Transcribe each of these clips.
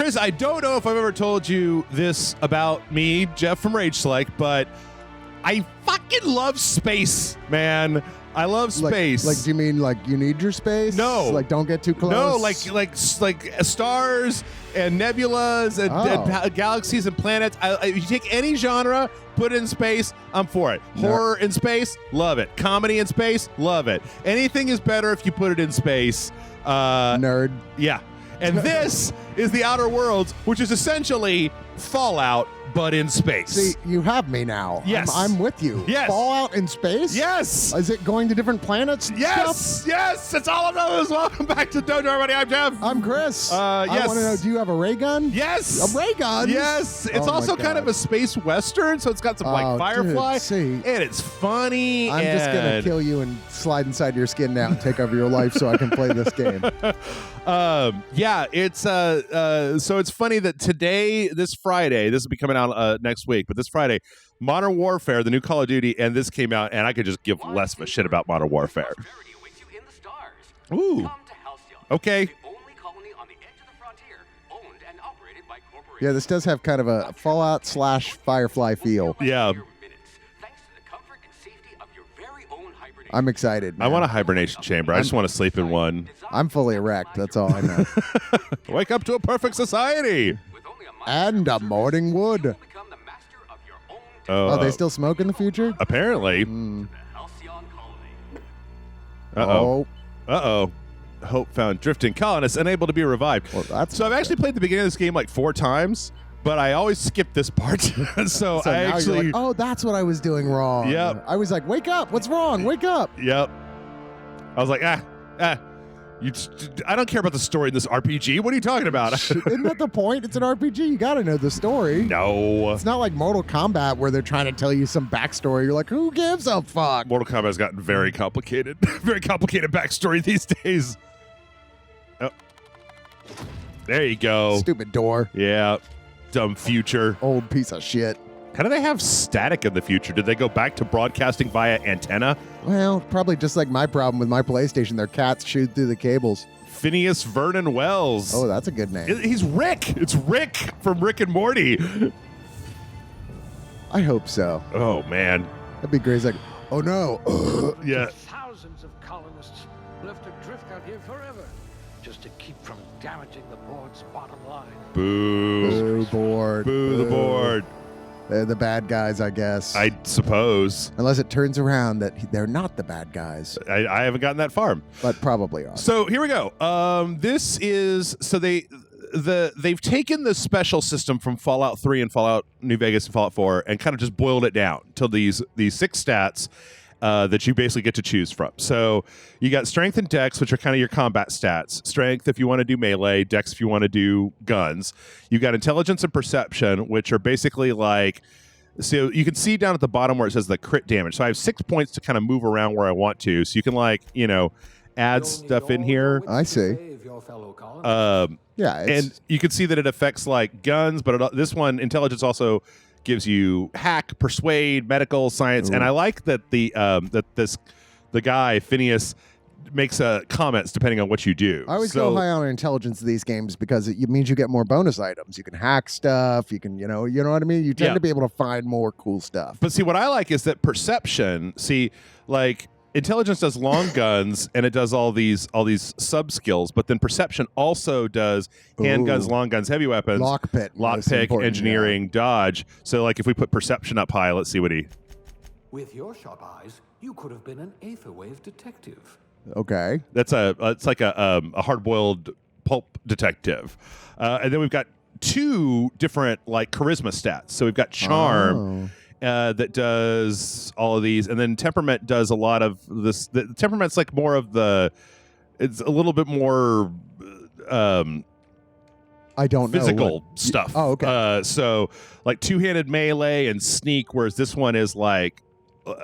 Chris, I don't know if I've ever told you this about me, Jeff from Rage Select, but I fucking love space, man. I love space. Like, do you mean like you need your space? No. Like, don't get too close? No, like stars and nebulas and galaxies and planets. If you take any genre, put it in space, I'm for it. Horror in space, love it. Comedy in space, love it. Anything is better if you put it in space. Nerd. Yeah. And this is the Outer Worlds, which is essentially Fallout, but in space. See, you have me now. Yes. I'm with you. Yes. Fallout in space? Yes. Is it going to different planets? Yes. Yes. That's all of those. Welcome back to Dojo, everybody. I'm Jeff. I'm Chris. Yes. I want to know, do you have a ray gun? Yes. A ray gun? Yes. It's also kind of a space western, so it's got some like Firefly. Dude, see. And it's funny. I'm just going to kill you and slide inside your skin now and take over your life so I can play this game. Yeah, it's so it's funny that today, this Friday, this will be coming out next week, but this Friday, Modern Warfare, the new Call of Duty, and this came out, and I could just give less of a shit about Modern Warfare. Ooh. Okay. Yeah, this does have kind of a Fallout / Firefly feel. Yeah. I'm excited, man. I want a hibernation chamber. I just want to sleep in one. I'm fully erect. That's all I know. Wake up to a perfect society. And a morning wood. Oh, they still smoke in the future? Apparently. Uh-oh. Uh-oh. Hope found drifting colonists unable to be revived. Well, that's so I've actually played the beginning of this game like 4 times, but I always skip this part. so I actually... Like, oh, that's what I was doing wrong. Yep. I was like, wake up. What's wrong? Wake up. Yep. I was like, I don't care about the story in this RPG. What are you talking about? Isn't that the point? It's an RPG. You got to know the story. No. It's not like Mortal Kombat where they're trying to tell you some backstory. You're like, who gives a fuck? Mortal Kombat has gotten very complicated. Very complicated backstory these days. Oh. There you go. Stupid door. Yeah. Dumb future. Old piece of shit. How do they have static in the future? Did they go back to broadcasting via antenna? Well, probably just like my problem with my PlayStation. Their cats shoot through the cables. Phineas Vernon Wells. Oh, that's a good name. He's Rick. It's Rick from Rick and Morty. I hope so. Oh, man. That'd be great. It's like, oh, no. Yeah. Thousands of colonists left adrift out here forever just to keep from damaging the board's bottom line. Boo. Boo, board. Boo the board. They're the bad guys, I guess. I suppose. Unless it turns around that they're not the bad guys. I haven't gotten that far. But probably are. So here we go. This is... So they've taken the special system from Fallout 3 and Fallout New Vegas and Fallout 4 and kind of just boiled it down to these 6 stats that you basically get to choose from. So you got strength and dex, which are kind of your combat stats. Strength if you want to do melee, dex if you want to do guns. You got intelligence and perception, which are basically like... So you can see down at the bottom where it says the crit damage. So I have 6 points to kind of move around where I want to. So you can add stuff in here. I see. Yeah, and you can see that it affects like guns, but this one, intelligence also gives you hack, persuade, medical, science, and I like that the guy Phineas makes comments depending on what you do. I always go high on intelligence in these games because it means you get more bonus items. You can hack stuff. You can, you know what I mean? You tend to be able to find more cool stuff. But see, what I like is that perception, intelligence does long guns and it does all these sub skills, but then perception also does handguns, long guns, heavy weapons, lockpick, engineering, dodge. So like if we put perception up high, let's see what he... With your sharp eyes, you could have been an Aether Wave detective. Okay. That's it's like a hard-boiled pulp detective. And then we've got 2 different like charisma stats. So we've got charm. That does all of these, and then temperament does a lot of this. The temperament's like more of it's a little bit more I don't know physical stuff. Oh, okay. So like 2-handed melee and sneak, whereas this one is like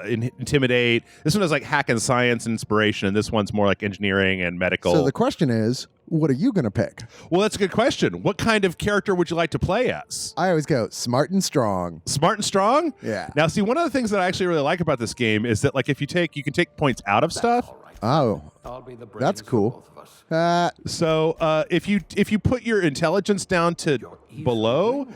intimidate. This one is like hack and science and inspiration, and this one's more like engineering and medical. So the question is, what are you going to pick? Well, that's a good question. What kind of character would you like to play as? I always go smart and strong. Smart and strong? Yeah. Now, see, one of the things that I actually really like about this game is that, like, you can take points out of stuff. All right. Oh, I'll be the that's brains for cool. both of us. So if you put your intelligence down to You're easily below, brainwashed.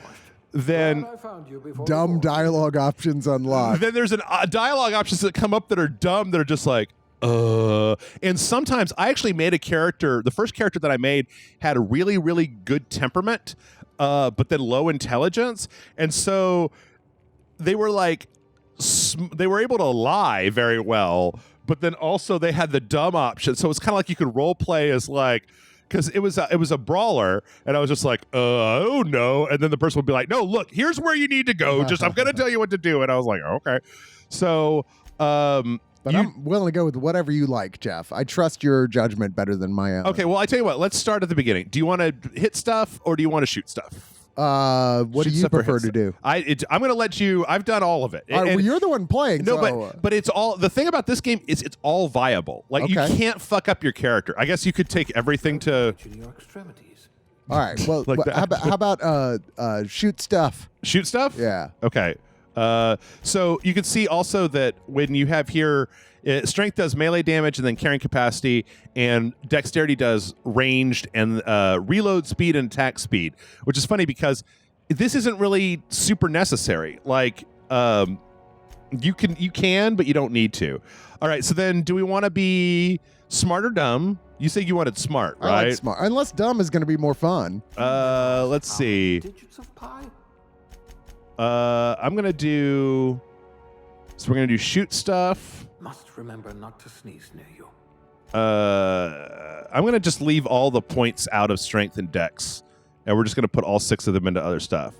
then Glad I found you before Dumb the war. dialogue options unlocked. then there's dialogue options that come up that are dumb that are just like and sometimes I actually made a character. The first character that I made had a really, really good temperament, but then low intelligence. And so they were like, they were able to lie very well, but then also they had the dumb option. So it's kind of like you could role play as like, because it was a brawler, and I was just like, oh no. And then the person would be like, no, look, here's where you need to go. Just I'm going to tell you what to do. And I was like, okay. So, But I'm willing to go with whatever you like, Jeff. I trust your judgment better than my own. okay, well, I tell you what, let's start at the beginning. Do you want to hit stuff or do you want to shoot stuff? What do Shoot you stuff or prefer hit to do? I'm going to let you. I've done all of it. All right, well, you're the one playing. No, so, but it's all. The thing about this game is it's all viable. Like you Okay. can't fuck up your character. I guess you could take everything to To your extremities. all right. Well, Like that. how about shoot stuff? shoot stuff. Yeah. Okay. So you can see also that when you have here, strength does melee damage and then carrying capacity, and dexterity does ranged and reload speed and attack speed, which is funny because this isn't really super necessary. Like you can, but you don't need to. All right. So then, do we want to be smart or dumb? You say you wanted smart, I right? like smart. Unless dumb is going to be more fun. Let's How see. many digits of pi? I'm gonna do. So we're gonna do shoot stuff. Must remember not to sneeze near you. I'm gonna just leave all the points out of strength and dex, and we're just gonna put all 6 of them into other stuff.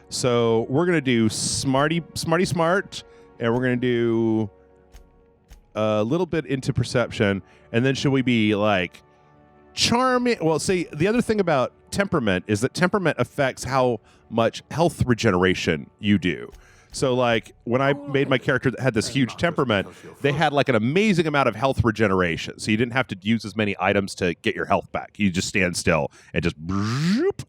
So we're gonna do smarty smart, and we're gonna do a little bit into perception, and then should we be like charming? Well, see, the other thing about temperament is that temperament affects how much health regeneration you do. So like when I made my character that had this huge temperament, they had like an amazing amount of health regeneration. So you didn't have to use as many items to get your health back. You just stand still and just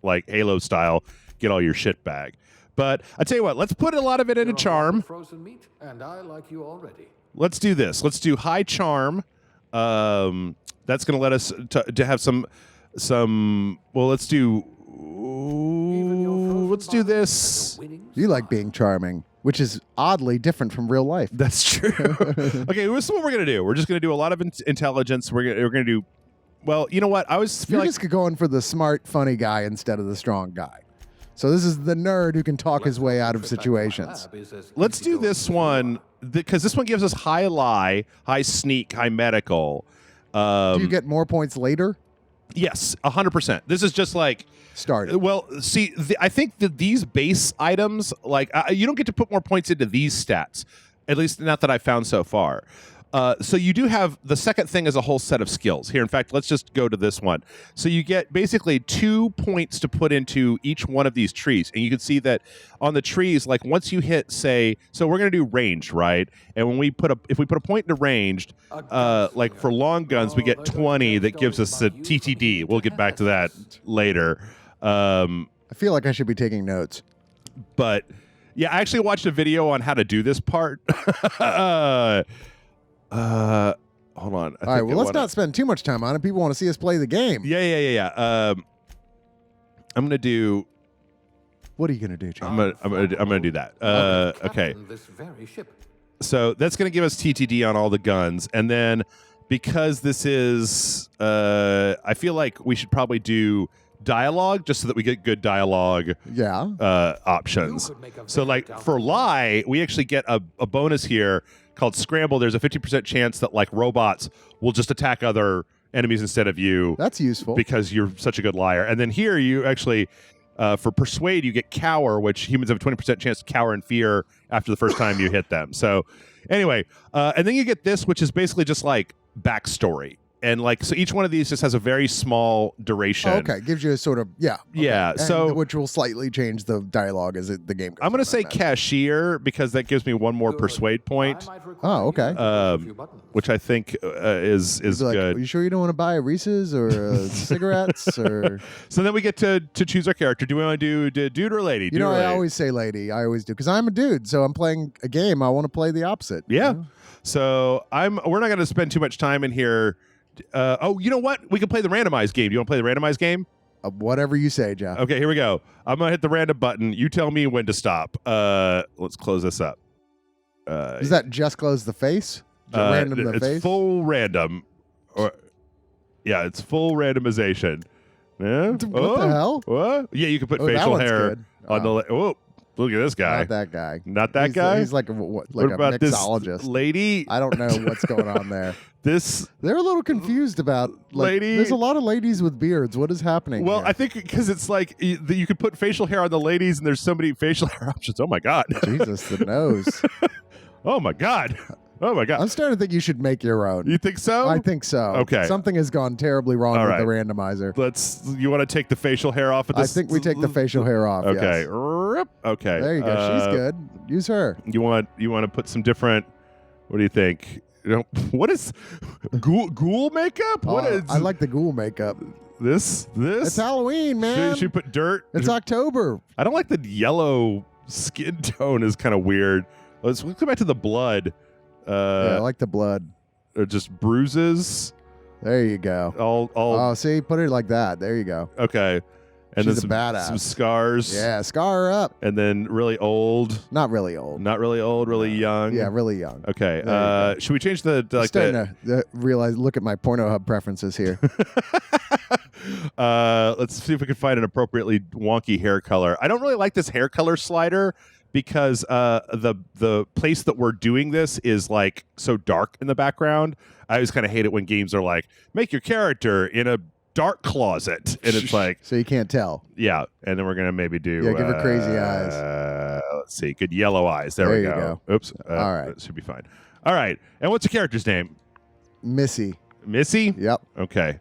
like Halo style, get all your shit back. But I tell you what, let's put a lot of it into You're charm. frozen meat, and I like you already. Let's do this. Let's do high charm. That's going to let us to have some. Well, let's do. Even your frozen Let's do body this. has a winning You like smile. being charming, which is oddly different from real life. That's true. Okay, this is what we're gonna do. We're just gonna do a lot of intelligence. We're gonna do. Well, you know what? I always feel You're like just going for the smart, funny guy instead of the strong guy. So this is the nerd who can talk his way out of Trip back to my situations. lab is as let's do easygoing this as you one are. because this one gives us high lie, high sneak, high medical. Do you get more points later? Yes, 100%. This is just like. Start. Well, see, I think that these base items, like you don't get to put more points into these stats, at least not that I found so far. So you do have the second thing is a whole set of skills here. In fact, let's just go to this one. So you get basically 2 points to put into each one of these trees, and you can see that on the trees, like once you hit, say, so we're going to do ranged, right? And when we if we put a point into ranged, like for long guns, we get 20 that gives us a TTD. We'll get back to that later. I feel like I should be taking notes. But yeah, I actually watched a video on how to do this part. Hold on. All right, well, let's not spend too much time on it. People want to see us play the game. Yeah. I'm gonna do. What are you going to do, John? I'm gonna do that. Okay. Captain this very ship. So that's gonna give us TTD on all the guns, and then because this is, I feel like we should probably do dialogue just so that we get good dialogue Yeah. options. You could make a So very like doubtful for lie, we actually get a bonus here called scramble. There's a 50% chance that like robots will just attack other enemies instead of you That's useful. because you're such a good liar. And then here you actually for persuade you get cower, which humans have a 20% chance to cower in fear after the first time you hit them. So anyway, and then you get this, which is basically just like backstory. and like so each one of these just has a very small duration. Okay, gives you a sort of okay. Yeah, And so which will slightly change the dialogue as the game goes. I'm going to say on. cashier because that gives me one more Good. persuade point, I might require Oh, okay. you to push a few buttons. which I think is Be like, good. Are you sure you don't want to buy Reese's or cigarettes or? So then we get to choose our character. Do we want to do dude or lady? You know, Dude or I lady? always say lady. I always do because I'm a dude, so I'm playing a game. I want to play the opposite. you Yeah. know? So we're not going to spend too much time in here. You know what? We can play the randomized game. Do you want to play the randomized game? Whatever you say, Jeff. Okay, here we go. I'm going to hit the random button. You tell me when to stop. Let's close this up. Does that just close the face? Random the it's face? full random. Yeah, it's full randomization. Yeah? What the hell? What? Yeah, you can put Oh, that facial one's hair good. on the. Oh, look at this guy. Not that guy. Not that He's- guy. He's like what a about this mixologist. lady? I don't know what's going on there. This. They're a little confused about Lady- There's a lot of ladies with beards. What is happening? Well, here? I think because it's like you could put facial hair on the ladies, and there's so many facial hair options. Oh my god. Jesus, the nose. Oh my god. Oh my god. I'm starting to think you should make your own. You think so? I think so. Okay. Something has gone terribly wrong All with right. the randomizer. You want to take the facial hair off of I this? think we take the facial hair off. Okay. yes. Rip. Okay. There you go. She's good. Use her. You want to put some different. What do you think? What is ghoul makeup? What is? I like the ghoul makeup. this. It's Halloween, man. Should put dirt? It's October. I don't like the yellow skin tone. Is kind of weird. Let's go back to the blood. Yeah, I like the blood. Or just bruises. There you go. All. Oh, see, put it like that. There you go. Okay. And She's a then badass. some scars. Yeah, scar her up. And then really old. Not really old. Not really old. Really young. Yeah, really young. Okay. There you Should we change the I'm like starting to realize. Look at my Pornhub preferences here. let's see if we can find an appropriately wonky hair color. I don't really like this hair color slider because the place that we're doing this is like so dark in the background. I always kind of hate it when games are like, make your character in a dark closet, and it's like, so you can't tell. yeah. And then we're gonna maybe do Yeah, give her crazy eyes. Let's see, good yellow eyes. There we you go. Oops. All right. that should be fine. All right. And what's your character's name? Missy. Missy. Yep. Okay.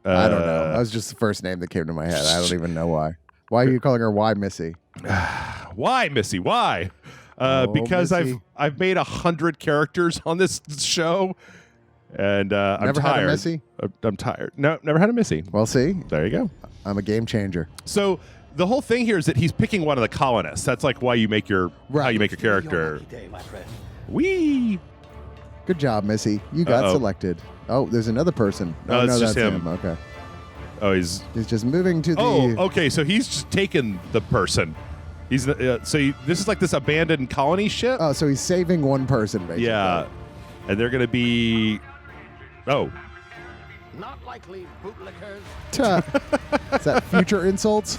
I don't know. That was just the first name that came to my head. I don't even know why. Why are you calling her Why Missy? Why, Missy? Why? Oh, Because Missy. I've made 100 characters on this show, and I'm Never tired. had a Missy? I'm tired. No, never had a Missy. Well, see, There you go. I'm a game changer. So the whole thing here is that he's picking one of the colonists. That's like why you make your how Right. you make your character. Day, my friend. Wee. Good job, Missy. You got Uh-oh. selected. Oh, there's another person. No, Oh, it's no, just that's him. Okay. Oh, he's. He's just moving to the. Oh, okay. So he's just taken the person. He's this is like this abandoned colony ship. Oh, so he's saving one person, basically. Yeah, and they're gonna be. Oh, Not likely, bootlickers. Is that future insults?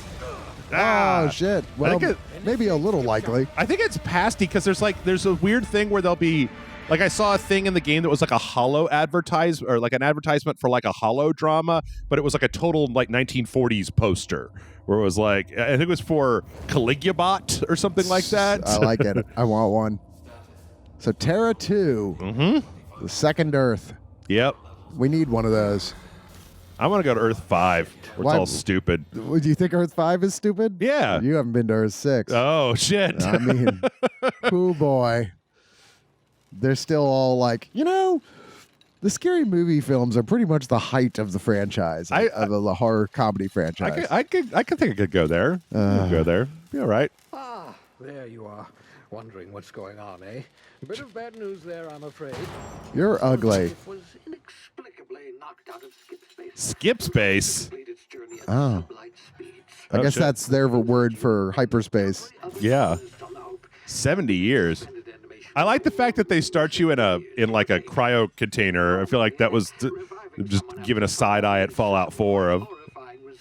Oh, shit. Well, think maybe a little likely. I think it's past because there's a weird thing where there'll be like I saw a thing in the game that was like a hollow advertisement or like an advertisement for like a hollow drama, but it was like a total like 1940s poster where it was like I think it was for Caligubot or something like that. I like it. I want one. So Terra 2, the second Earth. Yep. We need one of those. I want to go to Earth 5 where Why- it's all stupid. Do you think Earth 5 is stupid? Yeah. You haven't been to Earth 6. Oh shit. I mean, cool boy. They're still all like, the scary movie films are pretty much the height of the franchise, of the horror comedy franchise. I could think I could go there. I could go there. Be all right. Ah, there you are. Wondering what's going on, eh? A bit of bad news there, I'm afraid. You're ugly. It was inexplicably knocked out of skip space. Skip space. Completed its journey at Oh. sublight speeds. I Oh, guess shit. that's their word for hyperspace. Yeah. 70 years. I like the fact that they start you in like a cryo container. I feel like that was just giving a side eye at Fallout 4 of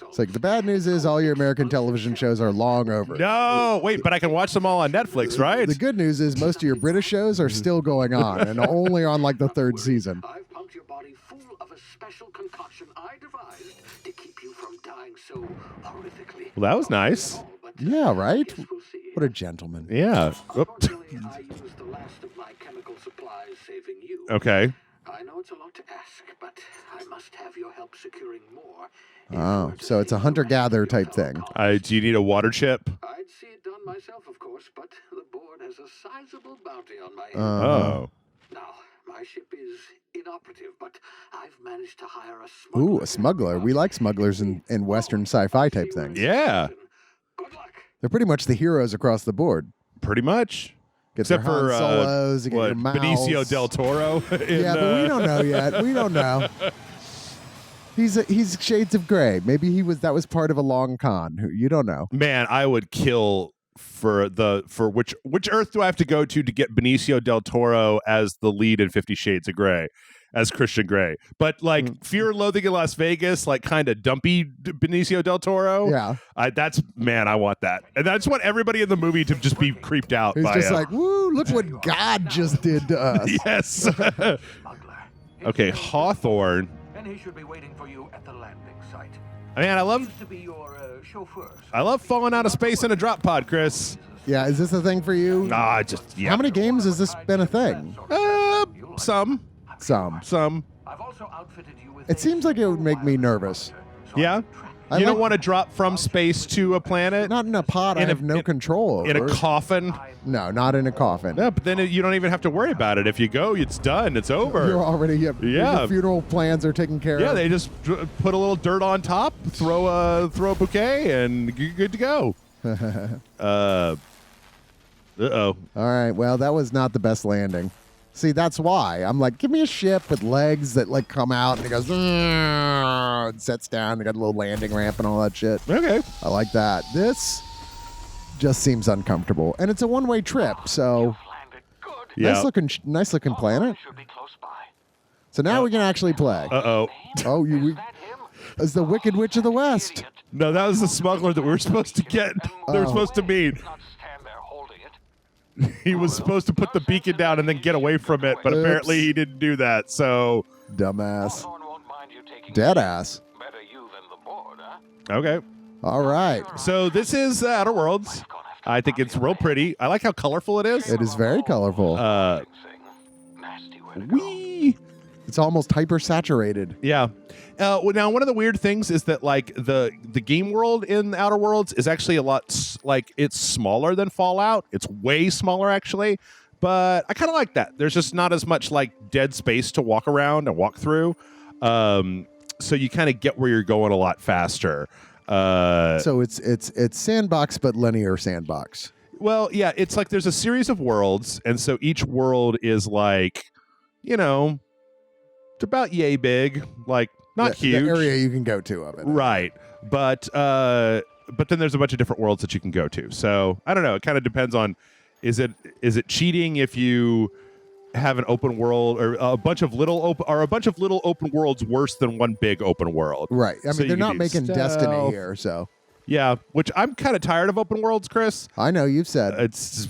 It's like the bad news is all your American television shows are long over. no, wait, but I can watch them all on Netflix, right? The good news is most of your British shows are still going on and only on like the third season. I've pumped your body full of a special concoction I devised to keep you from dying so horrifically. Well, that was nice. Yeah, right? Yes, we'll see. What a gentleman. Yeah. Oop. Unfortunately, I used the last of my chemical supplies saving you. Okay. I I know it's a lot to ask, but I must have your help securing more. Oh, so it's a hunter-gatherer type thing. Do you need a water chip? I'd see it done myself, of course, but the board has a sizable bounty on my head. Oh. Now, my ship is inoperative, but I've managed to hire a smuggler. Ooh, a smuggler. We like smugglers in Western sci-fi type things. Yeah, Good luck. They're pretty much the heroes across the board. pretty much. Get Except their Han for Solos, you get your Maus. Benicio del Toro. Yeah, but we don't know yet. We don't know. He's shades of gray. Maybe that was part of a long con. You don't know. Man, I would kill for which Earth do I have to go to get Benicio del Toro as the lead in 50 Shades of Grey, as Christian Grey? But like Fear and Loathing in Las Vegas, like kind of dumpy Benicio del Toro. Yeah. I want that, and I just want everybody in the movie to just be creeped out. He's by just him. like, woo! Look what God just did to us. Yes. Smuggler. Okay, Hawthorne. And he should be waiting for you at the landing site. Man, I love Used to be your chauffeur. falling out of space in a drop pod, Chris. Yeah, is this a thing for you? Nah, yeah. How many games has this been a thing? Some. I've also outfitted you with It seems like it would make me nervous. Yeah. I You don't like- want to drop from space to a planet Not in a pod I have no control over. in a coffin. No, not in a coffin. Yeah, but then you don't even have to worry about it. If you go, it's done. It's over. You're already Yeah. Your funeral plans are taken care Yeah, of. they just put a little dirt on top, throw a bouquet, and you're good to go. Uh-oh. All right. Well, that was not the best landing. See, that's why I'm like, give me a ship with legs that like come out and it goes and sets down. They got a little landing ramp and all that shit. Okay. I like that. This just seems uncomfortable, and it's a one-way trip. So landed good. Yeah. nice looking planet. Should be close by. So now we can actually play. Uh-oh. Oh, Is that him? as the Wicked Witch of the West. Idiot. No, that was the smuggler that we were supposed to get. They were supposed to meet. Not stand there holding it. He was supposed to put the beacon down and then get away from it, but Oops. apparently he didn't do that. So, Dumbass. Hawthorne won't mind you taking Dead ass. Better you than the board, huh? okay. All right. So this is Outer Worlds. I think it's real pretty. I like how colorful it is. It is very colorful. Nasty way to go. Wee. It's almost hyper saturated. Yeah. Well, now one of the weird things is that like the game world in Outer Worlds is actually a lot like it's smaller than Fallout. It's way smaller actually, but I kind of like that. There's just not as much like dead space to walk around and walk through. So you kind of get where you're going a lot faster. So it's sandbox, but linear sandbox. Well, yeah, it's like there's a series of worlds, and so each world is like, it's about yay big, like not huge. The area you can go to of it. Right. But then there's a bunch of different worlds that you can go to. So I don't know. It kind of depends on is it cheating if you have an open world or a bunch of little open worlds worse than one big open world. Right. I So mean, you they're can not do making stealth. Destiny here, so Yeah, which I'm kind of tired of open worlds, Chris. I know you've said. It's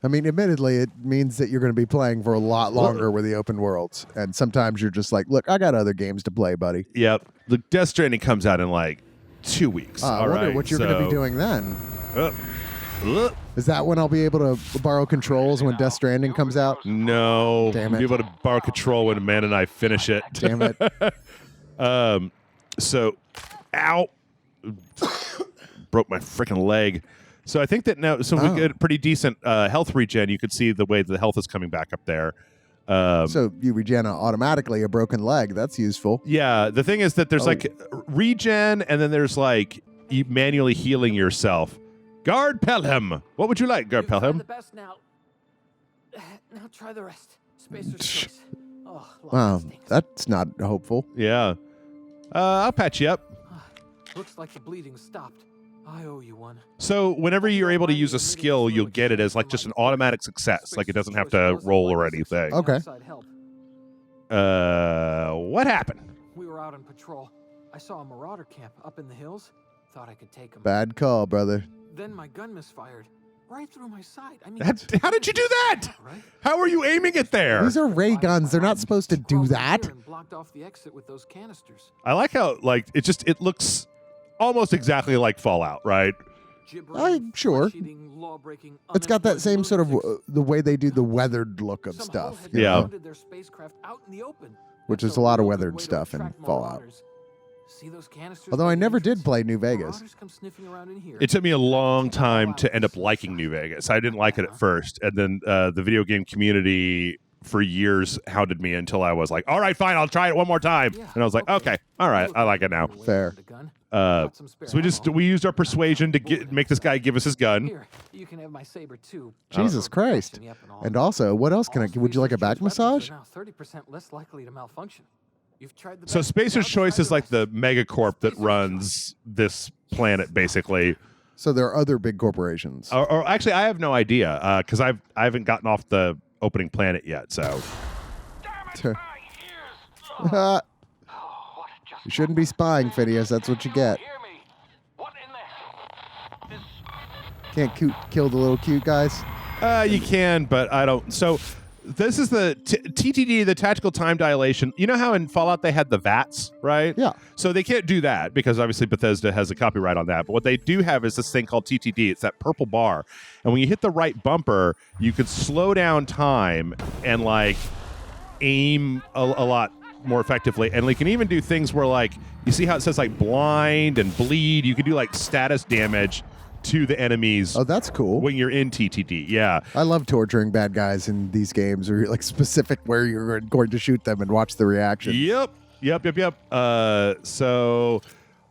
I mean, admittedly, it means that you're going to be playing for a lot longer with the open worlds, and sometimes you're just like, "Look, I got other games to play, buddy." Yep. The Death Stranding comes out in like 2 weeks. I All wonder right, what you're going to be doing then. Is that when I'll be able to borrow controls when Death Stranding comes out? No. Damn it. Be able to borrow control when Amanda and I finish it. Damn it! So, ow. Broke my freaking leg. So I think that now, we get pretty decent health regen. You could see the way the health is coming back up there. So you regen automatically a broken leg. That's useful. Yeah. The thing is that there's like regen, and then there's like you manually healing yourself. Guard Pelham. What would you like, Guard Pelham? The best now. Now try the rest. Spacer's choice. Oh, Wow, that's not hopeful. Yeah. I'll patch you up. Looks like the bleeding stopped. I owe you one. So whenever you're able to use a skill, you'll get it as like just an automatic success. Like it doesn't have to roll or anything. Okay. What happened? We were out on patrol. I saw a marauder camp up in the hills. Thought I could take him. Bad call, brother. Then my gun misfired. Right through my side. I mean, How did you do that? right? How are you aiming it there? These are ray guns. They're not supposed to do Crawled in that. here and blocked off the exit with those canisters. I like how like it looks almost exactly like Fallout, right? Sure. It's got that same sort of the way they do the weathered look of stuff. you know? Their spacecraft out in the open. Which That's is a lot of real good weathered way to stuff in attract Fallout. marauders. See those canisters Although by I the never entrance? did play New Vegas. Marauders come sniffing around in here. It took me a long time to end up liking New Vegas. I didn't like it at first, and then the video game community for years hounded me until I was like, all right, fine, I'll try it one more time. And I was like, okay, all right, I like it now. Fair. So we used our persuasion to make this guy give us his gun. Here, you can have my saber too. Jesus Christ. And also, what else can I... Would you like a back massage? 30% less likely to malfunction. You've tried the So best Spacer's without Choice is trying like the megacorp that runs this planet, basically. So there are other big corporations. Or actually, I have no idea because I haven't gotten off the opening planet yet. So You shouldn't be spying, Phineas. That's what you get. Can't kill the little cute guys? you can, but I don't. So this is the TTD, the tactical time dilation. You know how in Fallout they had the VATS, right? Yeah. So they can't do that because obviously Bethesda has a copyright on that. But what they do have is this thing called TTD. It's that purple bar. And when you hit the right bumper, you can slow down time and like aim a lot more effectively. And they can even do things where like, you see how it says like blind and bleed? You can do like status damage to the enemies. Oh, that's cool. When you're in TTD, yeah. I love torturing bad guys in these games, or like specific where you're going to shoot them and watch the reaction. Yep. So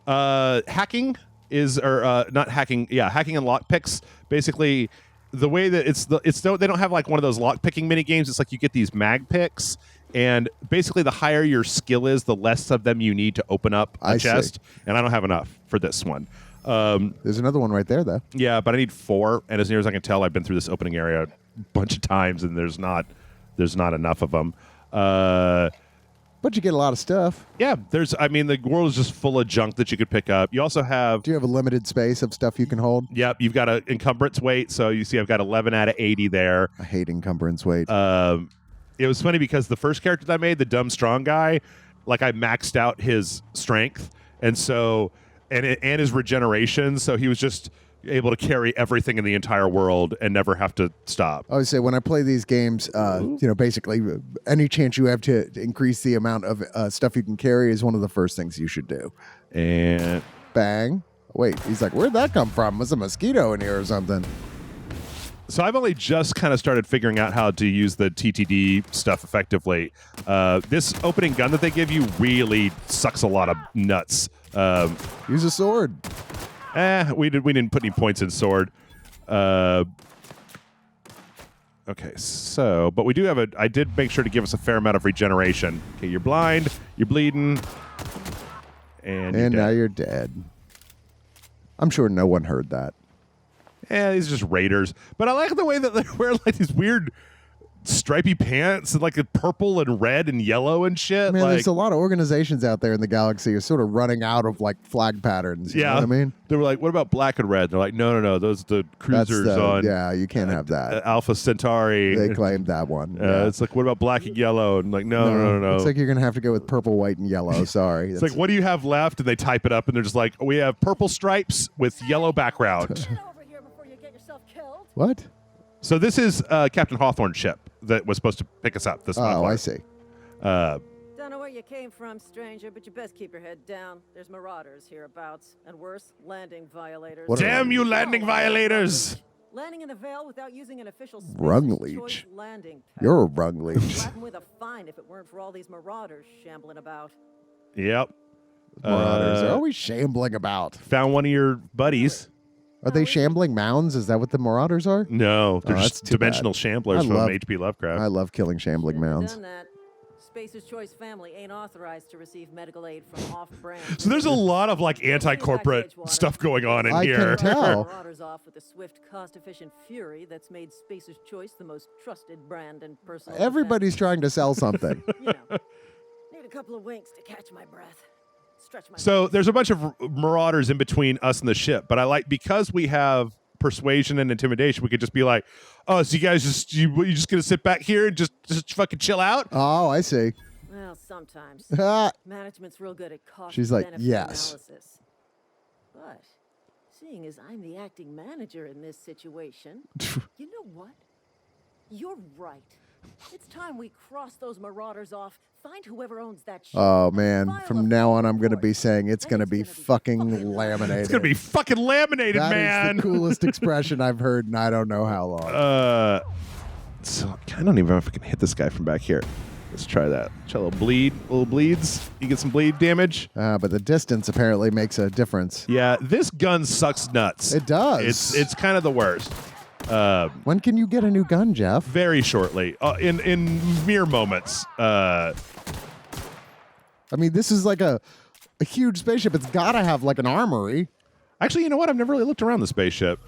hacking is, or not hacking, hacking and lockpicks. Basically, the way that they don't have like one of those lockpicking mini games. It's like you get these mag picks, and basically the higher your skill is, the less of them you need to open up a chest. And I don't have enough for this one. There's another one right there, though. Yeah, but I need 4, and as near as I can tell, I've been through this opening area a bunch of times, and there's not enough of them. But you get a lot of stuff. Yeah, the world is just full of junk that you could pick up. You also have... Do you have a limited space of stuff you can hold? Yep, you've got an encumbrance weight, so you see I've got 11 out of 80 there. I hate encumbrance weight. It was funny because the first character that I made, the dumb strong guy, like I maxed out his strength, and so... And his regeneration, so he was just able to carry everything in the entire world and never have to stop. I would say when I play these games, basically any chance you have to increase the amount of stuff you can carry is one of the first things you should do. And bang. Wait, he's like, where'd that come from? Was a mosquito in here or something? So I've only just kind of started figuring out how to use the TTD stuff effectively. This opening gun that they give you really sucks a lot of nuts. Use a sword. We didn't put any points in sword. Okay, so but we do have I did make sure to give us a fair amount of regeneration. Okay, you're blind, you're bleeding, and now you're dead. I'm sure no one heard that. Yeah, these are just raiders. But I like the way that they wear like these weird stripy pants and like a purple and red and yellow and shit. Man, there's a lot of organizations out there in the galaxy who are sort of running out of like flag patterns. You know what I mean? They were like, what about black and red? They're like, no, those are the cruisers on. Yeah, you can't have that. Alpha Centauri. They claimed that one. It's like, what about black and yellow? And like, no. It's like you're going to have to go with purple, white, and yellow. Sorry. It's like, what do you have left? And they type it up and they're just like, we have purple stripes with yellow background. What? So this is Captain Hawthorne's ship that was supposed to pick us up. This Oh, I see. Don't know where you came from, stranger, but you best keep your head down. There's marauders hereabouts, and worse, landing violators. Damn you, landing violators! Landing in the Vale without using an official Rung Spacer's leech. Choice landing pad. You're a rung leech. Flatten with a fine if it weren't for all these marauders shambling about. Yep. Marauders are always shambling about. Found one of your buddies. Are they shambling mounds? Is that what the marauders are? No, they're that's just too dimensional bad. shamblers from H.P. Lovecraft. I love killing shambling mounds. Done that. Spacer's Choice family ain't authorized to receive medical aid from off-brand. So there's a lot of like anti-corporate stuff going on in here. I can tell. Marauders off with a swift, cost-efficient fury that's made Spacer's Choice the most trusted brand and personal. Everybody's trying to sell something. Need a couple of winks to catch my breath. Stretch my So there's a bunch of marauders in between us and the ship, but I like because we have persuasion and intimidation, we could just be like, oh, so you guys you just gonna sit back here and just fucking chill out? Oh, I see. Well, sometimes. Management's real good at cost She's like, benefit yes. analysis. But Seeing as I'm the acting manager in this situation, you know what? You're right. It's time we cross those marauders off. Find whoever owns that ship. Oh and man, file from a now on full I'm going to be report. saying it's And going to be fucking laminated. It's gonna be fucking laminated, That man. is the coolest expression I've heard in I don't know how long. So I don't even know if I can hit this guy from back here. Let's try that. Try a little bleeds. You get some bleed damage. But the distance apparently makes a difference. Yeah, this gun sucks nuts. It does. It's kind of the worst. When can you get a new gun, Jeff? Very shortly, in mere moments. I mean, this is like a huge spaceship. It's got to have like an armory. Actually, you know what? I've never really looked around the spaceship.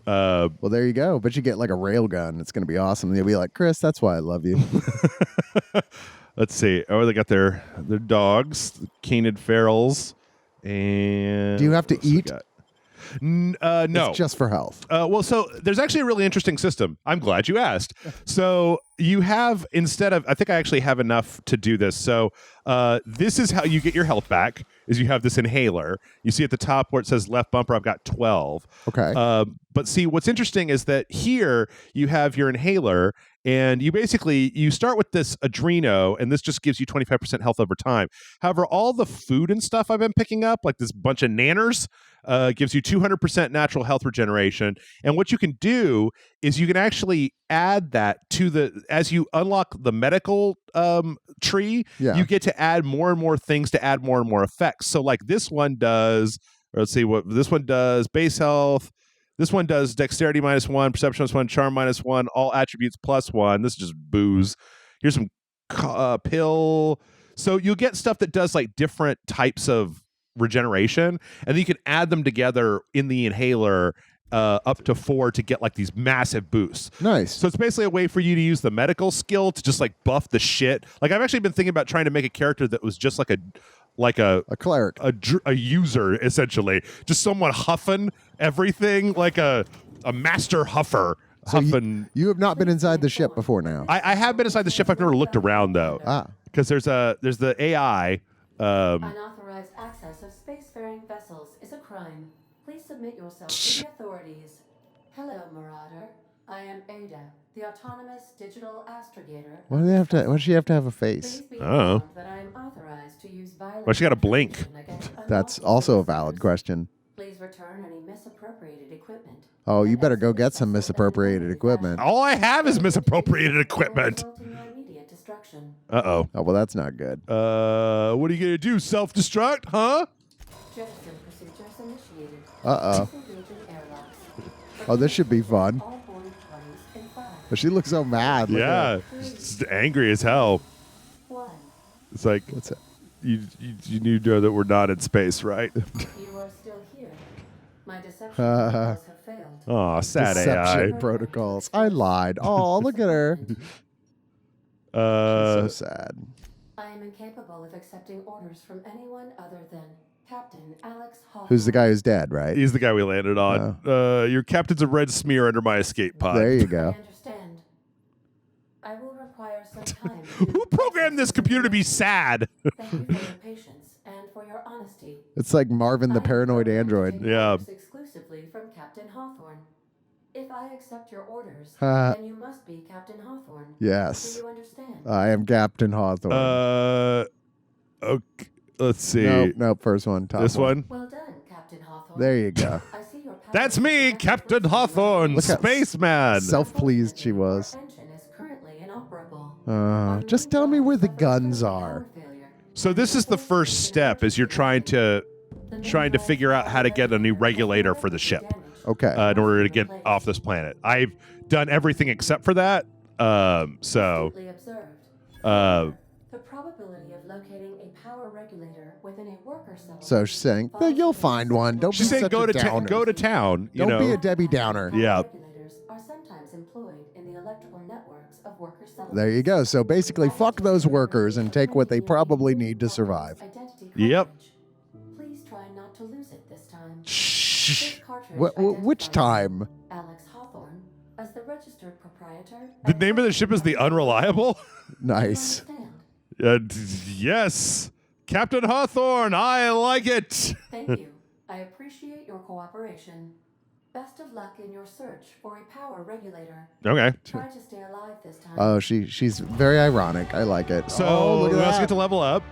Well, there you go. But you get like a rail gun. It's going to be awesome. You'll be like, Chris, that's why I love you. Let's see. Oh, they got their dogs, the canid ferals, and Do you have to what else we eat? got? No. It's just for health. Well, so there's actually a really interesting system. I'm glad you asked. So you have, instead of, I think I actually have enough to do this. So this is how you get your health back, is you have this inhaler. You see at the top where it says left bumper, I've got 12. Okay. But see, what's interesting is that here you have your inhaler, and you start with this Adreno, and this just gives you 25% health over time. However, all the food and stuff I've been picking up, like this bunch of nanners, gives you 200% natural health regeneration. And what you can do is you can actually add that to as you unlock the medical tree, Yeah. you get to add more and more things to add more and more effects. So like this one does, let's see what this one does, base health. This one does dexterity -1, perception -1, charm -1, all attributes +1. This is just booze. Here's some pill. So you'll get stuff that does like different types of regeneration, and then you can add them together in the inhaler up to 4 to get like these massive boosts. Nice. So it's basically a way for you to use the medical skill to just like buff the shit. Like I've actually been thinking about trying to make a character that was just like a cleric. a user, essentially, just someone huffing everything, like a master huffer. So huffing. you have not been inside the ship before now. I have been inside the ship. I've never looked around though, because there's the AI. Unauthorized access of spacefaring vessels is a crime. Please submit yourself to the authorities. Hello, Marauder. I am Ada, the autonomous digital astrogator. Why does she have to have a face? Please be Oh. informed that I am authorized to use violence. Well, she got a blink. against That's unlawful also a citizens. valid question. Please return any misappropriated equipment. Oh, you better go get some misappropriated equipment. All I have is misappropriated equipment. Result in your immediate destruction. Oh, well, that's not good. what are you gonna do? Self-destruct, huh? Jettison procedures initiated. Uh-oh. Disengaging airlocks. Oh, this should be fun. All boarding parties in 5, But she looks so mad. Look at Yeah, her. just angry as hell. 1. It's like What's it? you need to know that we're not in space, right? You are still here. My deception protocols have failed. Oh, sad Deception AI. protocols. I lied. Oh, look at her. She's so sad. I am incapable of accepting orders from anyone other than Captain Alex Hawthorne. Who's the guy who's dead, right? He's the guy we landed on. Your captain's a red smear under my escape pod. There you I go. understand. I will require some time. Who programmed this computer to be sad? Thank you for your patience and for your honesty. It's like Marvin the I am paranoid programmed to android. take Yeah. orders exclusively from Captain Hawthorne. If I accept your orders, Uh, then you must be Captain Hawthorne. Yes. Do you understand? I am Captain Hawthorne. Okay. Let's see. Nope. First one. Top This one. Well done, Captain Hawthorne. There you go. I see your power That's is me, directed Captain towards Hawthorne, Look how spaceman. Self-pleased she was. Your engine is currently inoperable. Just tell me where the guns are. So this is the first step, is you're trying to figure out how to get a new regulator for the ship Okay. in order to get off this planet. I've done everything except for that. So the probability of locating a power regulator within a worker cell. So she's saying, you'll find one. Don't she's be saying such go a to downer. go to town. You Don't know. be a Debbie Downer. Yeah. Regulators are sometimes employed in the electrical networks of worker cells. There you go. So basically, fuck those workers and take what they probably need to survive. Identity Yep. cartridge. Please try not to lose it this time. Shh. This cartridge Which identifies time? Alex Hawthorne as the registered proprietor. The name of the ship is the Unreliable. Nice. Yes, Captain Hawthorne. I like it. Thank you. I appreciate your cooperation. Best of luck in your search for a power regulator. Okay. Try to stay alive this time. Oh, she's very ironic. I like it. So oh, look at we also that. get to level up.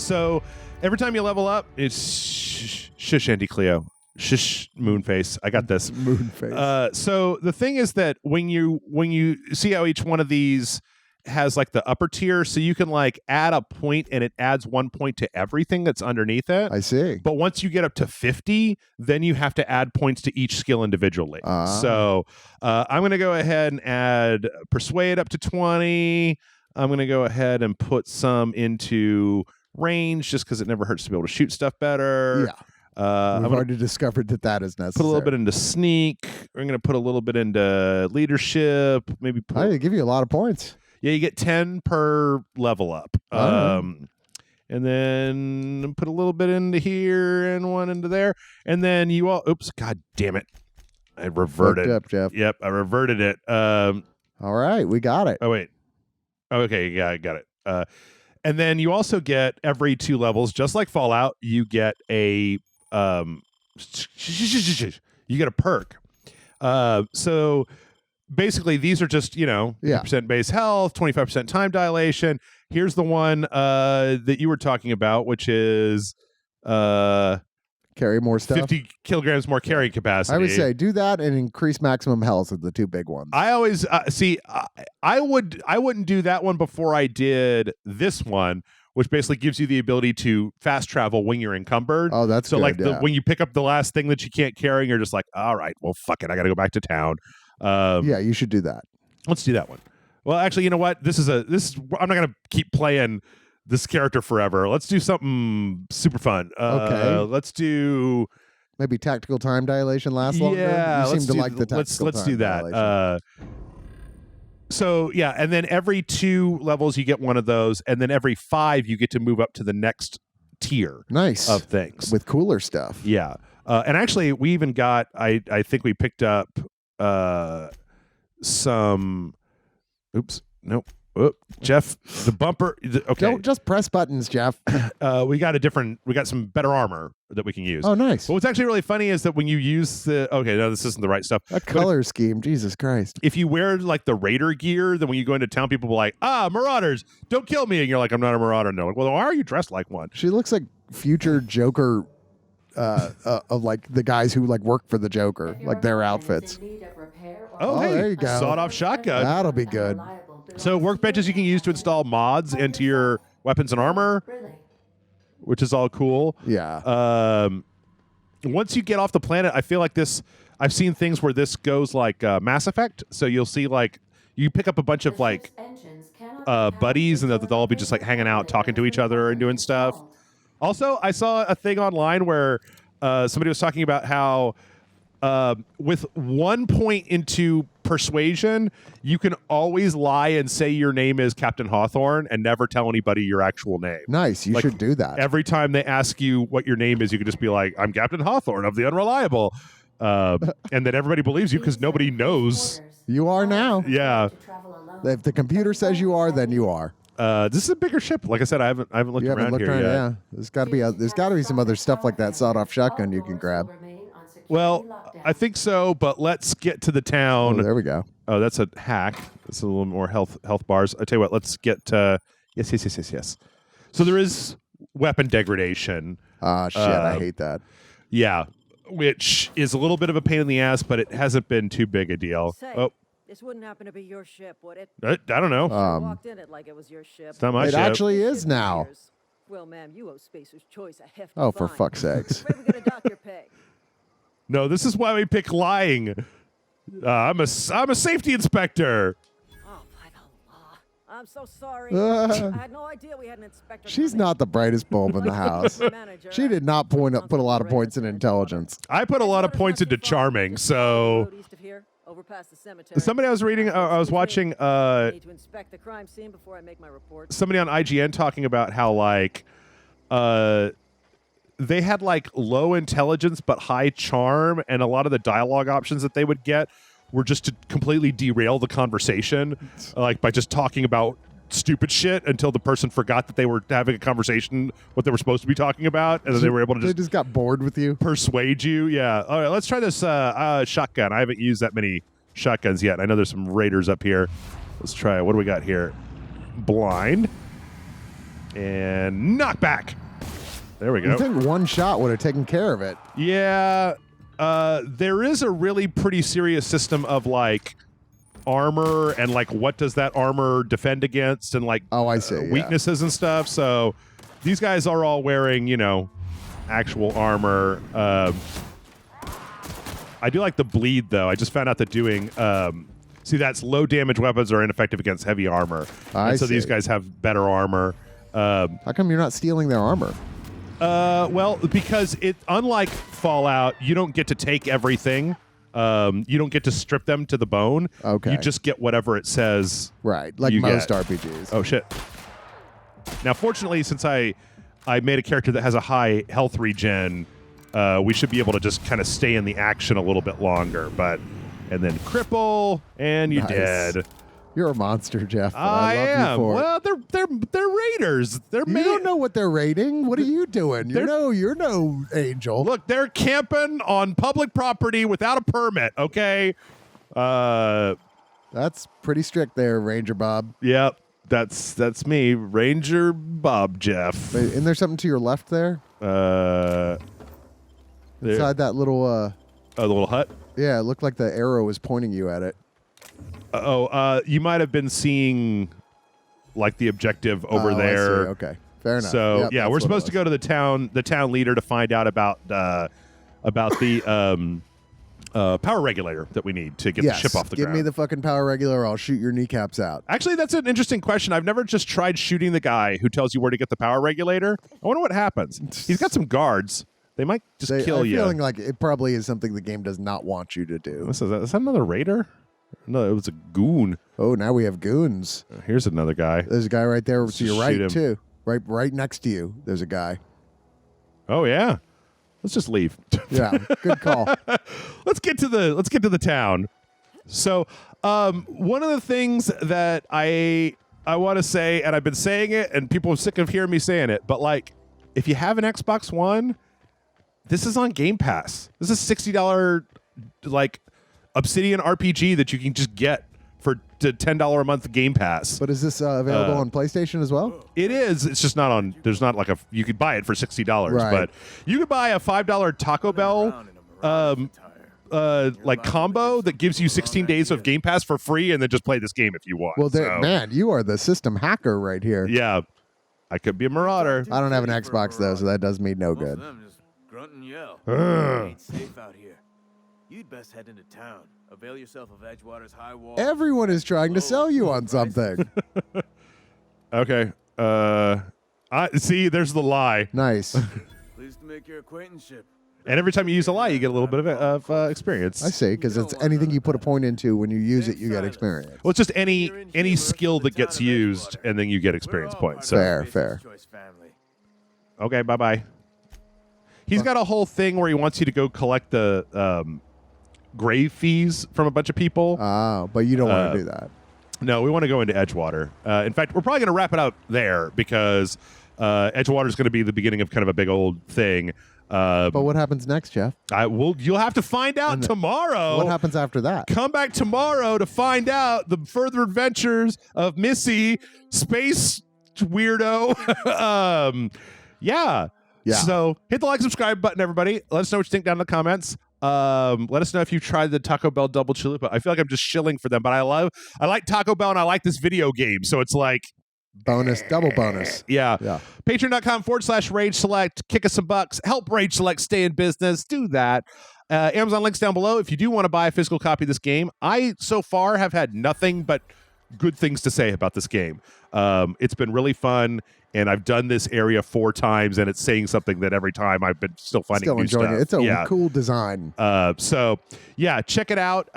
So every time you level up, it's shush, Auntie Cleo. Shush, Moonface. I got this. Moonface. So the thing is that when you see how each one of these has like the upper tier, so you can like add a point and it adds 1 point to everything that's underneath it. I see. But once you get up to 50, then you have to add points to each skill individually. So I'm going to go ahead and add Persuade up to 20. I'm going to go ahead and put some into range just because it never hurts to be able to shoot stuff better. Yeah. We've already discovered that is necessary. Put a little bit into sneak. We're going to put a little bit into leadership. Maybe put, they give you a lot of points. Yeah, you get 10 per level up. And then put a little bit into here and one into there. And then you all, oops, God damn it. I reverted. Up, Jeff. Yep, I reverted it. All right, we got it. Oh, wait. Okay, yeah, I got it. And then you also get every 2 levels, just like Fallout, you get a perk. So basically, these are just, 50% base health, 25% time dilation. Here's the one that you were talking about, which is carry more stuff. 50 kilograms more carrying capacity. I would say do that and increase maximum health are the 2 big ones. I always I wouldn't do that one before I did this one, which basically gives you the ability to fast travel when you're encumbered. Oh, that's so good, like when you pick up the last thing that you can't carry, you're just like, all right, well, fuck it, I got to go back to town. Yeah, you should do that. Let's do that one. Well, actually, you know what? I'm not gonna keep playing this character forever. Let's do something super fun. Okay. Let's do maybe tactical time dilation lasts longer. Yeah, You seem to like the tactical let's time do that. dilation. So yeah, and then every 2 levels you get one of those, and then every 5 you get to move up to the next tier. Nice of things with cooler stuff. Yeah, and actually we even got. I think we picked up some. Oops, nope. Whoop. Jeff, the bumper. Okay, Don't just press buttons, Jeff. we got some better armor that we can use. Oh, nice. But what's actually really funny is that when you use this isn't the right stuff. A color scheme, Jesus Christ. If you wear like the Raider gear, then when you go into town, people will be like, Marauders, don't kill me. And you're like, I'm not a Marauder. And they're like, well, why are you dressed like one? She looks like future Joker of like the guys who like work for the Joker, like their outfits. Oh, hey, there you go. Sawed-off shotgun. That'll be good. So workbenches you can use to install mods into your weapons and armor, which is all cool. Yeah. Once you get off the planet, I feel like this. I've seen things where this goes like Mass Effect. So you'll see like you pick up a bunch of like buddies, and they'll all be just like hanging out, talking to each other, and doing stuff. Also, I saw a thing online where somebody was talking about how with 1 point into persuasion, you can always lie and say your name is Captain Hawthorne and never tell anybody your actual name. Nice. You should do that. Every time they ask you what your name is, you can just be like, I'm Captain Hawthorne of the Unreliable. And then everybody believes you because nobody knows. You are now. Yeah. If the computer says you are, then you are. This is a bigger ship. Like I said, I haven't looked around here yet. Yeah. There's got to be some other stuff like that sawed-off shotgun you can grab. Well, I think so, but let's get to the town. Oh, there we go. Oh, that's a hack. That's a little more health bars. I tell you what, let's get yes. So there is weapon degradation. Ah, shit, I hate that. Yeah, which is a little bit of a pain in the ass, but it hasn't been too big a deal. Say, this wouldn't happen to be your ship, would it? I don't know. Walked in it like it was your ship. It's not my It ship. actually is now. Well, ma'am, you owe Spacer's Choice a hefty Oh, for fine. fuck's sakes. Afraid we're gonna dock your pay. No, this is why we pick lying. I'm a safety inspector. Oh, by the law. I'm so sorry. I had no idea we had an inspector. She's coming. not the brightest bulb in the house. Manager, She did not put a lot of points in intelligence. I put a lot of points into charming, so Road east of here, over past the cemetery. somebody I was watching I need to inspect the crime scene before I make my report. somebody on IGN talking about how like they had like low intelligence but high charm, and a lot of the dialogue options that they would get were just to completely derail the conversation, like by just talking about stupid shit until the person forgot that they were having a conversation, what they were supposed to be talking about, and then they were able to They just got bored with you. persuade you. Yeah. All right, let's try this shotgun. I haven't used that many shotguns yet. I know there's some raiders up here. Let's try it. What do we got here? Blind. And knockback. There we go. I think one shot would have taken care of it. Yeah. There is a really pretty serious system of like armor and like what does that armor defend against and like I see. weaknesses and stuff. So these guys are all wearing, you know, actual armor. I do like the bleed though. I just found out that doing see that's low damage weapons are ineffective against heavy armor. And so these guys have better armor. How come you're not stealing their armor? Well, because unlike Fallout, you don't get to take everything. You don't get to strip them to the bone. Okay. You just get whatever it says. Right, like most RPGs. Oh shit. Now, fortunately, since I made a character that has a high health regen, we should be able to just kind of stay in the action a little bit longer. And then cripple, and you're dead. You're a monster, Jeff. I love am. You for Well, they're raiders. you don't know what they're raiding. What are you doing? You're no angel. Look, they're camping on public property without a permit. Okay. That's pretty strict there, Ranger Bob. Yep. That's me, Ranger Bob Jeff. Wait, isn't there something to your left there? Inside that little the little hut. Yeah, it looked like the arrow was pointing you at it. You might have been seeing like the objective over there. I see. Okay, fair enough. So Yep, yeah, we're supposed to go to the town leader to find out about the power regulator that we need to get the ship off the ground. Give me the fucking power regulator. I'll shoot your kneecaps out. Actually, that's an interesting question. I've never just tried shooting the guy who tells you where to get the power regulator. I wonder what happens. He's got some guards. They might just kill you. I'm feeling like it probably is something the game does not want you to do. Is that another raider? No, it was a goon. Oh, now we have goons. Here's another guy. There's a guy right there to your right him. too. Right next to you. There's a guy. Oh yeah. Let's just leave. Yeah, good call. Let's get to the town. So, one of the things that I want to say, and I've been saying it, and people are sick of hearing me saying it, but like, if you have an Xbox One, this is on Game Pass. This is $60 like Obsidian RPG that you can just get for $10 a month Game Pass. But is this available on PlayStation as well? It is. It's just not on. There's not like you could buy it for $60, Right. but you could buy a $5 Taco Bell like combo that gives you 16 days of Game Pass for free, and then just play this game if you want. Well, So, man, you are the system hacker right here. yeah, I could be a marauder. I don't have an Xbox though, so that does me no good. Just grunt and yell. Ain't safe out here. You'd best head into town. Avail yourself of Edgewater's high wall. Everyone is trying to sell you on something. Okay. I see. There's the lie, Nice. Pleased to make your acquaintanceship. and every time you use a lie, you get a little bit of experience. I see, because it's anything you put a point into when you use it, you get experience. Well, it's just any skill that gets used, and then you get experience points. So. Fair. Okay, bye-bye. He's got a whole thing where he wants you to go collect the grave fees from a bunch of people. Oh, but you don't want to do that. No, we want to go into Edgewater. In fact, we're probably going to wrap it up there because Edgewater is going to be the beginning of kind of a big old thing. But what happens next, Jeff? You'll have to find out tomorrow. What happens after that? Come back tomorrow to find out the further adventures of Missy, space weirdo. Yeah. So hit the like, subscribe button, everybody. Let us know what you think down in the comments. Let us know if you tried the Taco Bell double chalupa. I feel like I'm just shilling for them, but I like Taco Bell and I like this video game. So it's like Double bonus. Yeah. Yeah. Patreon.com/Rage Select. Kick us some bucks. Help Rage Select stay in business. Do that. Amazon links down below. If you do want to buy a physical copy of this game, I so far have had nothing but good things to say about this game. It's been really fun, and I've done this area 4 times, and it's saying something that every time I've been still finding new enjoying stuff. it. It's a cool design. So yeah, check it out.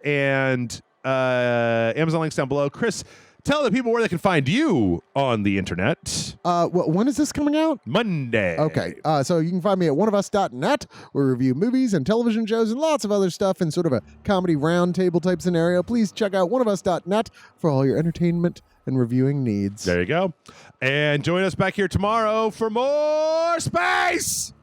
And Amazon links down below. Chris, tell the people where they can find you on the internet. When is this coming out? Monday. Okay. So you can find me at oneofus.net. We review movies and television shows and lots of other stuff in sort of a comedy roundtable type scenario. Please check out oneofus.net for all your entertainment and reviewing needs. There you go. And join us back here tomorrow for more space.